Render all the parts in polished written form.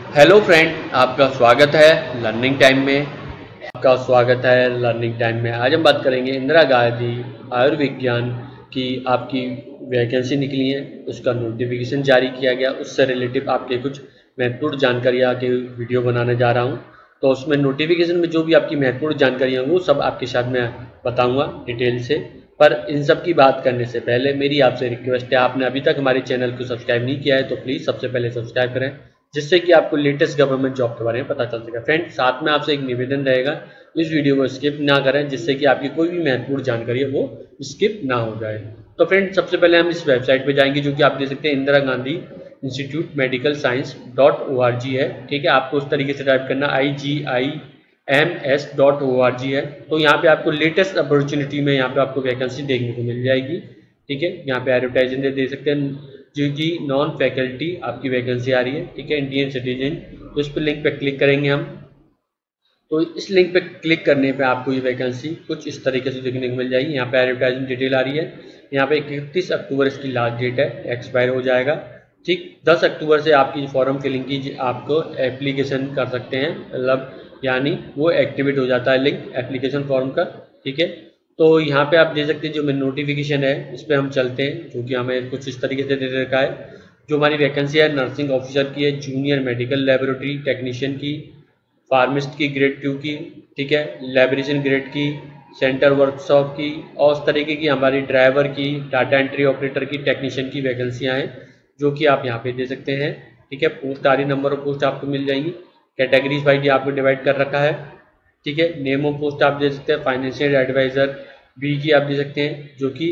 Hello friend, आपका स्वागत है लर्निंग टाइम में। आज हम बात करेंगे इंदिरा गांधी आयुर्विज्ञान की आपकी वैकेंसी निकली है, उसका नोटिफिकेशन जारी किया गया, उससे रिलेटिव आपके कुछ महत्वपूर्ण जानकारियाँ के वीडियो बनाने जा रहा हूँ। तो उसमें नोटिफिकेशन में जो भी आपकी महत्वपूर्ण जानकारियाँ होंगी वो सब आपके साथ मैं बताऊँगा डिटेल से। पर इन सब की बात करने से पहले मेरी आपसे रिक्वेस्ट है, आपने अभी तक हमारे चैनल को सब्सक्राइब नहीं किया है तो प्लीज़ सबसे पहले सब्सक्राइब करें, जिससे कि आपको लेटेस्ट गवर्नमेंट जॉब के बारे में पता चल सके। फ्रेंड, साथ में आपसे एक निवेदन रहेगा, इस वीडियो को स्किप ना करें, जिससे कि आपकी कोई भी महत्वपूर्ण जानकारी है वो स्किप ना हो जाए। तो फ्रेंड, सबसे पहले हम इस वेबसाइट पे जाएंगे, जो कि आप देख सकते हैं Indira Gandhi institute medical science .org है। ठीक है, आपको उस तरीके से टाइप करना IGIMS.org है। तो यहाँ पे आपको लेटेस्ट अपॉर्चुनिटी में यहाँ पे आपको वैकेंसी देखने को मिल जाएगी। ठीक है, यहाँ पे एडवर्टाइजमेंट दे सकते हैं, जो कि नॉन फैकल्टी आपकी वैकेंसी आ रही है। ठीक है, इंडियन सिटीजन। तो इस पर लिंक पे क्लिक करेंगे हम। तो इस लिंक पे क्लिक करने पे आपको ये वैकेंसी कुछ इस तरीके से देखने को मिल जाएगी। यहाँ पे एडवर्टाइजमेंट डिटेल आ रही है। यहाँ पे 31 अक्टूबर इसकी लास्ट डेट है, एक्सपायर हो जाएगा। ठीक, 10 अक्टूबर से आपकी फॉर्म फिलिंग की आपको एप्लीकेशन कर सकते हैं, मतलब यानी वो एक्टिवेट हो जाता है लिंक एप्लीकेशन फॉर्म का। ठीक है, तो यहाँ पे आप देख सकते हैं जो मेरी नोटिफिकेशन है, इस पर हम चलते हैं, जो कि हमें कुछ इस तरीके से दे रखा है। जो हमारी वैकेंसी है नर्सिंग ऑफिसर की है, जूनियर मेडिकल लेबोरेटरी टेक्नीशियन की, फार्मिस्ट की ग्रेड 2 की, ठीक है, लैबोरेशन ग्रेड की, सेंटर वर्कशॉप की, और उस तरीके की हमारी ड्राइवर की, डाटा एंट्री ऑपरेटर की, टेक्नीशियन की वैकेंसियाँ हैं, जो कि आप यहाँ पे दे सकते हैं। ठीक है, पोस्ट आ रही, नंबर ऑफ पोस्ट आपको मिल जाएंगी। कैटेगरीज वाइज आपको डिवाइड कर रखा है। ठीक है, नेम ऑफ पोस्ट आप दे सकते हैं फाइनेंशियल एडवाइजर बी की आप दे सकते हैं, जो कि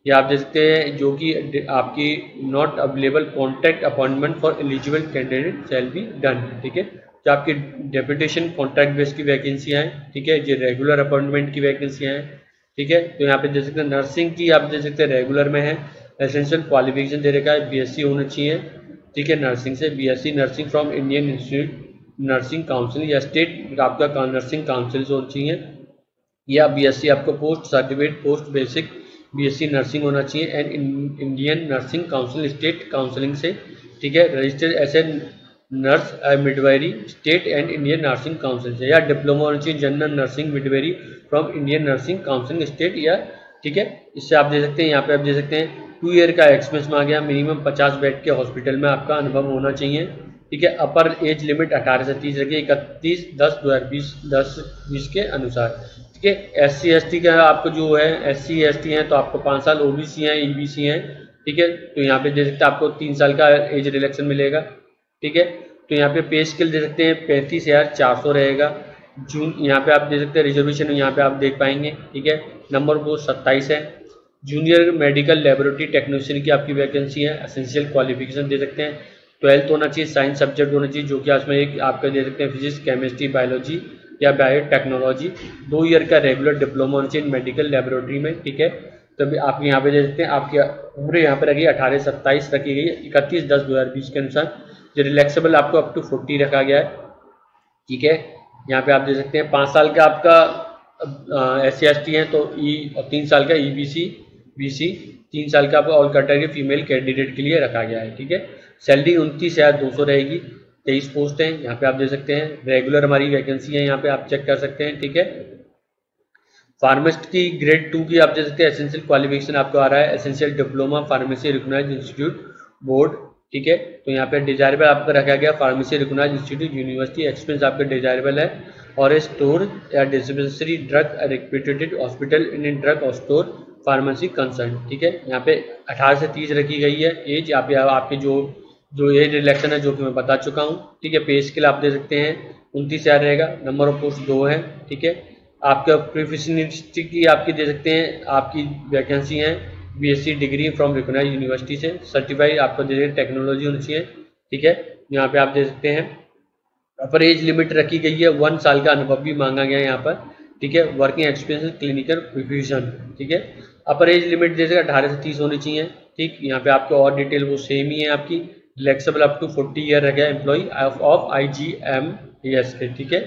ये आप दे सकते हैं, जो कि आपकी not available contract appointment for eligible candidate shall be done. ठीक है, जो आपकी डेपुटेशन कॉन्ट्रैक्ट बेस की वैकेंसियाँ हैं। ठीक है, जो रेगुलर अपॉइंटमेंट की वैकेंसियाँ हैं। ठीक है, तो यहाँ पे दे सकते हैं नर्सिंग की आप दे सकते हैं, रेगुलर में है, एसेंशियल क्वालिफिकेशन दे रखा है, BSc होना चाहिए। ठीक है, नर्सिंग से BSc nursing from Indian institute nursing council या स्टेट आपका नर्सिंग काउंसिल होना चाहिए, या BSc आपको post certificate post basic BSc nursing होना चाहिए and Indian nursing council state counselling से। ठीक है, registered as a nurse midwifery state and Indian nursing council से, या डिप्लोमा होना चाहिए general nursing midwifery from Indian nursing counselling state या। ठीक है, इससे आप दे सकते हैं, यहाँ पे आप दे सकते हैं 2 ईयर का एक्सपीरियंस मांगा गया, मिनिमम 50 बेड के हॉस्पिटल में आपका अनुभव होना चाहिए। ठीक है, अपर एज लिमिट 18 से 30 रखिए, 31/10/2020 के अनुसार। ठीक है, SC ST का आपको जो है SC ST हैं तो आपको 5 साल, OBC हैं, EBC हैं। ठीक है, तो यहाँ पे दे सकते हैं आपको 3 साल का एज रिलैक्सेशन मिलेगा। ठीक है, तो यहाँ पे पे स्केल दे सकते हैं 35,400 रहेगा। जून यहाँ पे आप दे सकते हैं, रिजर्वेशन यहाँ पे आप देख पाएंगे। ठीक है, नंबर पोस्ट 27 है। जूनियर मेडिकल लेबोरेटरी टेक्नीशियन की आपकी वैकेंसी है, एसेंशियल क्वालिफिकेशन दे सकते हैं 12th होना चाहिए, साइंस सब्जेक्ट होना चाहिए, जो कि उसमें एक आपका दे सकते हैं फिजिक्स केमिस्ट्री बायोलॉजी या बायोटेक्नोलॉजी। 2 ईयर का रेगुलर डिप्लोमा होना चाहिए मेडिकल लेबोरेटरी में। ठीक है, तभी आप यहाँ पे दे सकते हैं, आपकी उम्र यहाँ पे रखी 18 से 27 रखी गई है, 31/10/2020 के अनुसार। जो रिलैक्सेबल आपको अप टू 40 रखा गया है। ठीक है, यहाँ पे आप दे सकते हैं 5 साल का आपका SC ST है तो और 3 साल का EBC BC, 3 साल का आपका ऑल कैटेगरी फीमेल कैंडिडेट के लिए रखा गया है। ठीक है, सैलरी 29,200 रहेगी, 23 पोस्ट हैं, यहाँ पे आप दे सकते हैं। रेगुलर हमारी वैकेंसी है, यहाँ पे आप चेक कर सकते हैं। ठीक है, फार्मिस्ट की ग्रेड 2 की आप दे सकते हैं, एसेंशियल क्वालिफिकेशन आपको आ रहा है essential diploma pharmacy recognised institute board. ठीक है, तो यहाँ पे डिजायरेबल आपका रखा गया pharmacy recognised institute university, experience आपका डिजायरेबल है, और ए स्टोर या dispensary drug reputed hospital in drug और स्टोर फार्मेसी कंसर्न। ठीक है, यहाँ पे 18 से 30 रखी गई है एज। यहाँ पे आपके जो एज रिलेक्शन है, जो कि मैं बता चुका हूँ। ठीक है, पे स्केल आप दे सकते हैं 29,000 रहेगा, नंबर ऑफ पोस्ट 2 है। ठीक है, आपका प्रोफेशनलिस्ट की आपकी दे सकते हैं, आपकी वैकेंसी है BSc degree from recognised university से, सर्टिफाइड आपको दे सकते टेक्नोलॉजी होनी चाहिए। ठीक है, यहाँ पे आप दे सकते हैं अपर एज लिमिट रखी गई है, 1 साल का अनुभव भी मांगा गया है यहाँ पर। ठीक है, वर्किंग एक्सपीरियंस क्लिनिकल प्रोफेशन। ठीक है, अपर एज लिमिट जैसे 18 से 30 होनी चाहिए। ठीक, यहाँ पे आपको और डिटेल वो सेम ही है आपकी, फ्लेक्सिबल अप टू 40 ईयर रह गया एम्प्लॉई ऑफ IGMES के। ठीक है,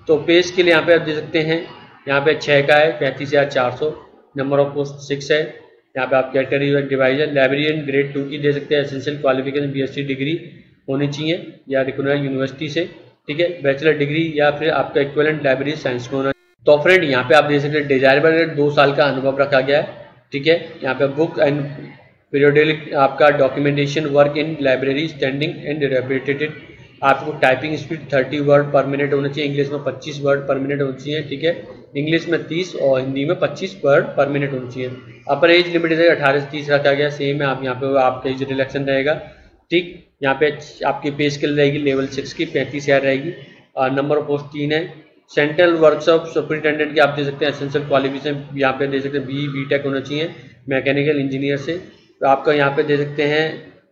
तो पेज के लिए यहाँ पे आप दे सकते हैं, यहाँ पे 6 का है 35,400, नंबर ऑफ पोस्ट 6 है। यहाँ पे आप कैटेगरी डिवाइजर लाइब्रेरियन ग्रेड 2 की दे सकते हैं, एसेंशियल क्वालिफिकेशन BSc डिग्री होनी चाहिए या रिकॉग्नाइज्ड यूनिवर्सिटी से, ठीक है, बैचलर डिग्री या फिर आपका इक्विवेलेंट लाइब्रेरी साइंस में होना। तो फ्रेंड यहाँ पे आप देख सकते हैं डिजायरेबल 2 साल का अनुभव रखा गया है, ठीक है। यहाँ पे बुक एंड पीरियोडिक आपका documentation work in library standing and repeated, आपको typing speed 30 word per minute होना चाहिए, इंग्लिश में 25 वर्ड पर मिनट होनी चाहिए, ठीक है, इंग्लिश में 30 और हिंदी में 25 वर्ड पर मिनट होनी चाहिए। अपर एज लिमिट 18 से 30 रखा गया, सेम है। आप यहाँ पे आपका एज रिलैक्सन रहेगा, ठीक। यहाँ पे आपकी पे स्केल रहेगी लेवल 6 की 35,000 रहेगी। नंबर ऑफ पोस्ट 3 है। सेंट्रल वर्कशॉप सुपरिटेंडेंट की आप दे सकते हैं एसेंशियल क्वालिफिकेशन यहाँ पे दे सकते हैं बी टेक होना चाहिए मैकेनिकल इंजीनियर से। तो आपका यहाँ पे दे सकते हैं,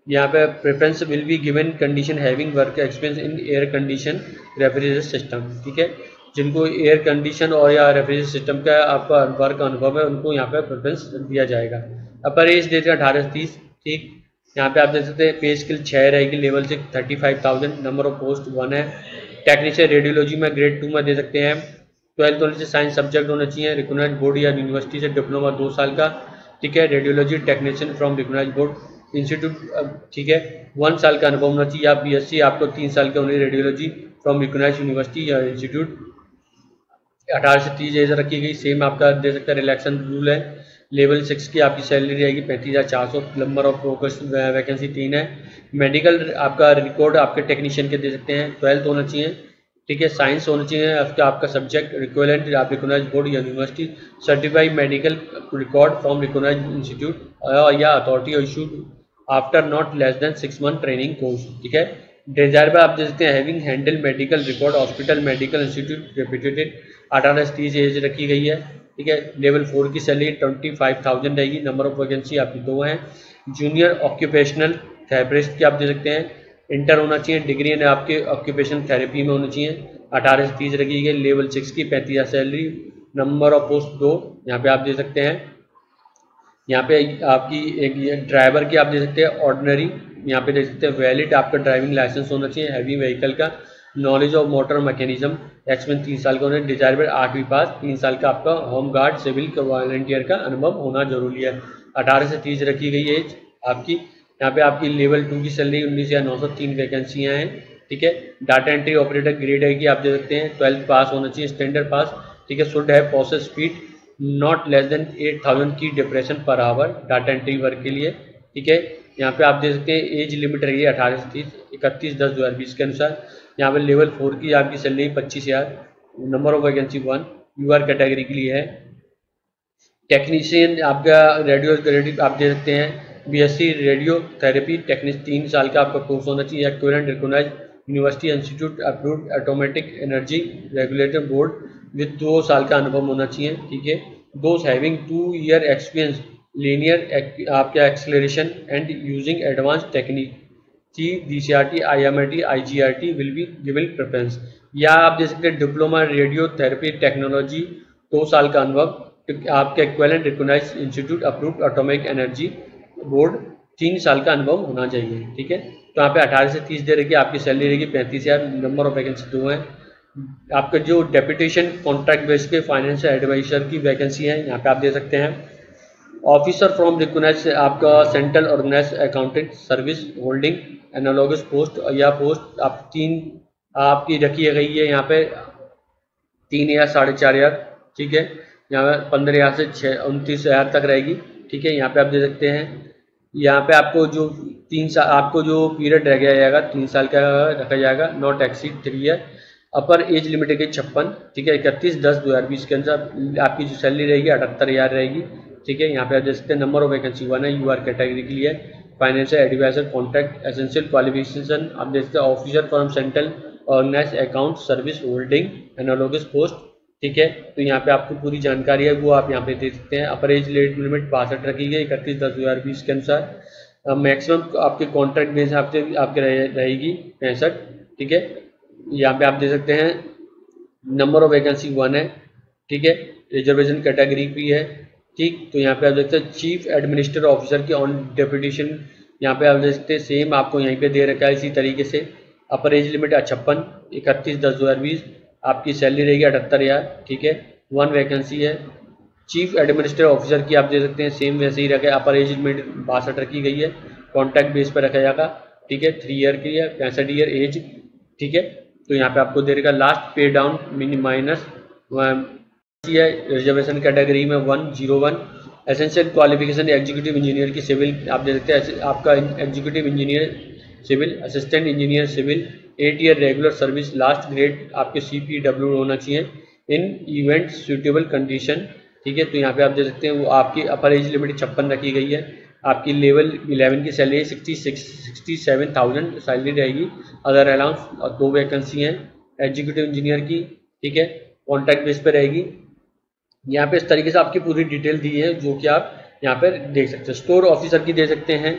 यहाँ पे preference will be given condition having work experience in air condition refrigerator system, ठीक है। जिनको एयर कंडीशन और या रेफ्रिजरेटर सिस्टम का आपका वर्क अनुभव है उनको यहाँ पे प्रेफरेंस दिया जाएगा। अपर एज देते हैं 18 से 30, ठीक। यहाँ पे आप देख सकते हैं पे स्किल 6 रहेगी, लेवल से 35,000, नंबर ऑफ पोस्ट 1 है। टेक्नीशियन रेडियोलॉजी में ग्रेड 2 में दे सकते हैं। 12th होने से साइंस सब्जेक्ट होना चाहिए, रिकॉग्नाइज्ड बोर्ड या यूनिवर्सिटी से डिप्लोमा 2 साल का, ठीक है। Radiology technician from recognised board institute, ठीक है। 1 साल का अनुभव होना चाहिए। आप बीएससी आपको 3 साल का होनी, रेडियोलॉजी फ्रॉम रिकॉग्नाइज्ड यूनिवर्सिटी या इंस्टीट्यूट। 18 से 30 एज रखी गई, सेम आपका दे सकते हैं रिलैक्सन रूल है। लेवल 6 की आपकी सैलरी रहेगी 35,400, नंबर ऑफ वैकेंसी 3 है। मेडिकल आपका रिकॉर्ड आपके टेक्नीशियन के दे सकते हैं, 12th होना चाहिए, ठीक है। साइंस होना चाहिए आपका सब्जेक्ट, इक्विवेलेंट आप रिकॉग्नाइज्ड बोर्ड या university, certified medical record from recognised institute या authority issued after not less than 6 month training course, ठीक है। डिजायरेबल आप दे सकते हैं having handle medical record hospital medical institute reputed. 18 से 30 एज रखी गई है, ठीक है। लेवल 4 की सैलरी 25,000 रहेगी। नंबर ऑफ वैकेंसी आपकी 2 हैं। जूनियर ऑक्यूपेशनल थेरेपिस्ट की आप दे सकते हैं, इंटर होना चाहिए, डिग्री ने आपके ऑक्यूपेशनल थेरेपी में होनी चाहिए। 18 से 30 रखी गई, लेवल 6 की 35,000 सैलरी, नंबर ऑफ पोस्ट 2 यहाँ पे आप दे सकते हैं। यहाँ पे आपकी एक ड्राइवर की आप दे सकते हैं ऑर्डिनरी, यहाँ पे देख सकते हैं वैलिड आपका ड्राइविंग लाइसेंस होना चाहिए हैवी व्हीकल का, knowledge of motor mechanism, experience 3 साल का होना है, डिजायरेबल 8वीं पास, 3 साल का आपका होम गार्ड सिविल का वॉलंटियर का अनुभव होना जरूरी है। 18 से 30 रखी गई एज आपकी। यहाँ पे आपकी लेवल 2 की सैलरी 19,903 वैकेंसियाँ हैं, ठीक है। डाटा एंट्री ऑपरेटर ग्रेड है कि आप दे सकते हैं 12th पास होना चाहिए, स्टैंडर्ड पास, ठीक है। शुड है process speed not less then 8,000 की depression per hour data entry work के लिए, ठीक है। यहाँ पे आप देख सकते हैं एज लिमिट रही है 18 से 30, 31/10/2020 के अनुसार। यहाँ पे लेवल 4 की आपकी salary 25,000, number of vacancy 1 UR category के लिए है। टेक्नीशियन आपका रेडियो आप दे सकते हैं बीएससी रेडियो थेरेपी टेक्नीशियन 3 साल का आपका कोर्स होना चाहिए, equivalent recognised university institute approved automatic energy regulator board with 2 साल का अनुभव होना चाहिए, ठीक है। Those having 2 year experience linear आपका acceleration and using advance technique DCRT IMIT IGRT will be given preference. या आप दे सकते हैं डिप्लोमा रेडियो थेरेपी टेक्नोलॉजी 2 साल का अनुभव, आपका equivalent recognised institute approved automatic energy board 3 साल का अनुभव होना चाहिए, ठीक है। तो यहाँ पे 18 से 30 दे रही आपकी सैलरी रहेगी 35,000, नंबर ऑफ वैकेंसी 2 है। आपका जो डेप्यूटेशन कॉन्ट्रैक्ट बेस पे फाइनेंशियल एडवाइजर की वैकेंसी है, यहाँ पे आप दे सकते हैं। ऑफिसर फ्रॉम रिकॉग्नाइज्ड आपका central organised accountant service holding analogous post या पोस्ट आप 3 आपकी रखी गई है यहाँ पे 3 या 4,500, ठीक है। यहाँ पे 15,000 से 29,000 तक रहेगी, ठीक है। यहाँ पे आप दे सकते हैं। यहाँ पे आपको जो 3 साल आपको जो पीरियड रह जाएगा 3 साल का रखा जाएगा, not exceed 3 year. Upper age limit है 56, ठीक है। 31/10/2020 के अनुसार आपकी जो सैलरी रहेगी 78,000 रहेगी, ठीक है। यहाँ पे आप देख सकते हैं नंबर ऑफ वैकेंसी 1 है, यूआर कैटेगरी के लिए। Financial adviser contract essential qualification आप देख सकते हैं officer from central organised account service holding analogous post, ठीक है। तो यहाँ पे आपको पूरी जानकारी है वो आप यहाँ पे देख सकते हैं। अपर एज लिमिट 62 रखी गई 31/10/2020 के अनुसार। मैक्सिमम आपके कॉन्ट्रैक्ट बेस आपके रहेगी 65, ठीक है। यहाँ पे आप दे सकते हैं नंबर ऑफ वैकेंसी 1 है, ठीक है। रिजर्वेशन कैटेगरी भी है, ठीक। तो यहाँ पे आप देखते हैं चीफ एडमिनिस्ट्रेटिव ऑफिसर की ऑन डेप्यूटेशन, यहाँ पे आप देख सकते हैं सेम आपको यहीं पे दे रखा है इसी तरीके से। अपर एज लिमिट 56, 31/10/2020, आपकी सैलरी रहेगी 78,000, ठीक है। 1 वैकेंसी है। चीफ एडमिनिस्ट्रेटिव ऑफिसर की आप दे सकते हैं सेम वैसे ही रखा है, अपर एज लिमिट 62 रखी गई है, कॉन्ट्रैक्ट बेस पर रखा जाएगा, ठीक है, 3 ईयर की है, 65 ईयर एज, ठीक है। तो यहाँ पे आपको दे देगा लास्ट पे डाउन माइनस है, रिजर्वेशन कैटेगरी में 101, एसेंशियल क्वालिफिकेशन एग्जीक्यूटिव इंजीनियर की सिविल आप दे सकते हैं, आपका executive engineer civil, assistant engineer civil, 8 year regular service, last grade आपके CPW होना चाहिए, इन इवेंट सूटेबल कंडीशन, ठीक है। तो यहाँ पे आप दे सकते हैं वो आपकी अपर एज लिमिट 56 रखी गई है, आपकी लेवल 11 की सैलरी 67,000 सैलरी रहेगी, अदर अलाउंस, और 2 वैकेंसी हैं एग्जीक्यूटिव इंजीनियर की, ठीक है, कॉन्ट्रैक्ट बेस पे रहेगी। यहाँ पे इस तरीके से आपकी पूरी डिटेल दी है जो कि आप यहाँ पर देख सकते हैं। स्टोर ऑफिसर की दे सकते हैं,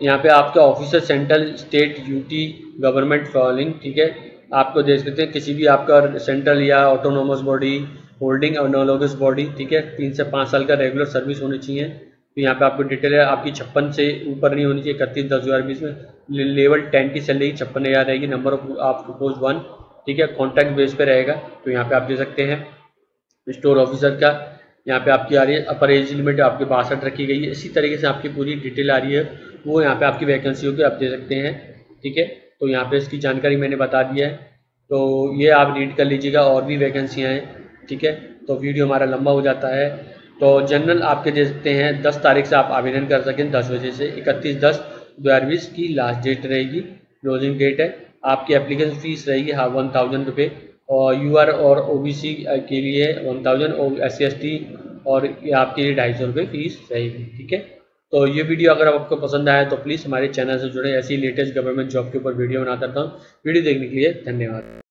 यहाँ पे आपका officer central state UT government following, ठीक है, आपको दे सकते हैं किसी भी आपका सेंट्रल या autonomous body, holding analogous body, ठीक है, 3 से 5 साल का रेगुलर सर्विस होनी चाहिए। तो यहाँ पे आपको डिटेल है, आपकी 56 से ऊपर नहीं होनी चाहिए, 31/10/2020 में, लेवल 10 की सैलरी 56,000 रहेगी, नंबर ऑफ पोस्ट 1, ठीक है, कॉन्ट्रैक्ट बेस पे रहेगा। तो यहाँ पे आप दे सकते हैं स्टोर ऑफिसर का, यहाँ पे आपकी आ रही है अपर एज लिमिट आपकी 62 रखी गई है। इसी तरीके से आपकी पूरी डिटेल आ रही है, वो यहाँ पे आपकी वैकेंसी होगी, आप दे सकते हैं, ठीक है। तो यहाँ पे इसकी जानकारी मैंने बता दी है, तो ये आप रीड कर लीजिएगा, और भी वैकेंसियाँ हैं, ठीक है। तो वीडियो हमारा लंबा हो जाता है, तो जनरल आपके दे सकते हैं 10 तारीख से आप आवेदन कर सकें 10 बजे से, 31/10/2020 की लास्ट डेट रहेगी, क्लोजिंग डेट है। आपकी एप्लीकेशन फीस रहेगी 1000 रुपये, और UR और OBC के लिए 1000, और SC/ST और आपके लिए 250 रुपये फीस रहेगी, ठीक है। तो ये वीडियो अगर आपको पसंद आया तो प्लीज़ हमारे चैनल से जुड़े, ऐसी लेटेस्ट गवर्नमेंट जॉब के ऊपर वीडियो बनाता रहता हूँ। वीडियो देखने के लिए धन्यवाद।